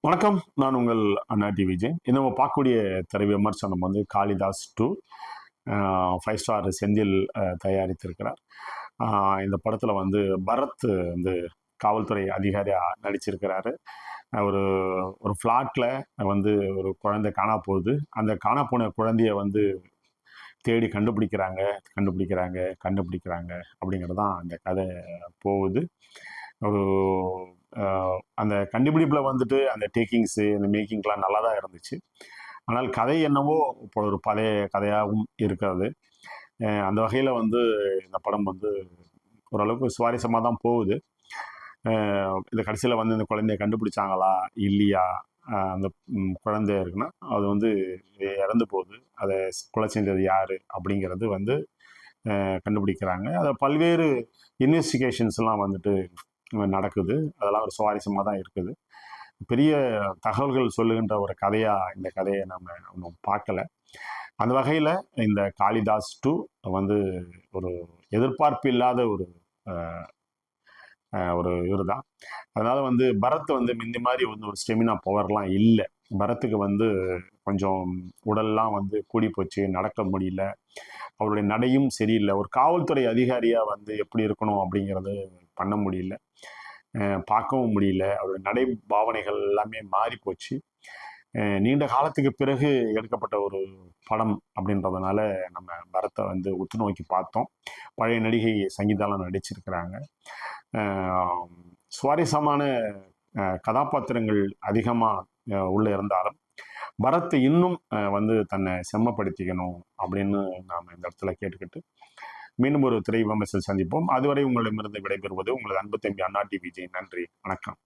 வணக்கம். நான் உங்கள் அண்ணா டி விஜய். நம்ம பார்க்கக்கூடிய திரை விமர்சனம் வந்து காளிதாஸ் 2 5 ஸ்டார் செந்தில் தயாரித்திருக்கிறார். இந்த படத்தில் வந்து பரத் வந்து காவல்துறை அதிகாரியாக நடிச்சிருக்கிறாரு. ஒரு ஒரு ஃப்ளாட்டில் வந்து ஒரு குழந்தை காணா போகுது. அந்த காணா போன குழந்தைய வந்து தேடி கண்டுபிடிக்கிறாங்க அப்படிங்கிறது தான் அந்த கதை போகுது. ஒரு அந்த கண்டுபிடிப்பில் வந்துட்டு அந்த டேக்கிங்ஸு அந்த மேக்கிங்லாம் நல்லா தான் இருந்துச்சு. ஆனால் கதை என்னவோ இப்போ ஒரு பழைய கதையாகவும் இருக்கிறது. அந்த வகையில் வந்து இந்த படம் வந்து ஓரளவுக்கு சுவாரஸ்யமாக தான் போகுது. இந்த கடைசியில் வந்து இந்த குழந்தைய கண்டுபிடிச்சாங்களா இல்லையா, அந்த குழந்தை இருக்குன்னா அது வந்து இறந்து போகுது. அதை கொலை செஞ்சது யார் அப்படிங்கிறது வந்து கண்டுபிடிக்கிறாங்க. அதை பல்வேறு இன்வெஸ்டிகேஷன்ஸ்லாம் வந்துட்டு நடக்குது. அதெல்லாம் ஒரு சுவாரஸ்யமாக தான் இருக்குது. பெரிய தகவல்கள் சொல்லுகின்ற ஒரு கதையாக இந்த கதையை நம்ம ஒன்றும் பார்க்கல. அந்த வகையில் இந்த காளிதாஸ் 2 வந்து ஒரு எதிர்பார்ப்பு இல்லாத ஒரு ஒரு இவர் தான். அதனால் வந்து பரத் வந்து முந்தி மாதிரி வந்து ஒரு ஸ்டெமினா பவர்லாம் இல்லை. பரத்துக்கு வந்து கொஞ்சம் உடல்லாம் வந்து கூடி போச்சு, நடக்க முடியல. அவருடைய நடையும் சரியில்லை. ஒரு காவல்துறை அதிகாரியாக வந்து எப்படி இருக்கணும் அப்படிங்கிறது பண்ண முடியல, பார்க்கவும் முடியல. அவருடைய நடை பாவனைகள் எல்லாமே மாறி போச்சு. நீண்ட காலத்துக்கு பிறகு எடுக்கப்பட்ட ஒரு படம் அப்படின்றதுனால நம்ம பரத்தை வந்து உற்று நோக்கி பார்த்தோம். பழைய நடிகை சங்கீதாலாம் நடிச்சிருக்கிறாங்க. சுவாரஸ்யமான கதாபாத்திரங்கள் அதிகமாக உள்ளே இருந்தாலும் பரத் இன்னும் வந்து தன்னை செம்மப்படுத்திக்கணும் அப்படின்னு நாம் இந்த இடத்துல கேட்டுக்கிட்டு மீண்டும் ஒரு திரை விமர்சனம் சந்திப்போம். அதுவரை உங்களிடமிருந்து விடைபெறுவது உங்களது அன்பு தம்பி அண்ணா டி விஜய். நன்றி, வணக்கம்.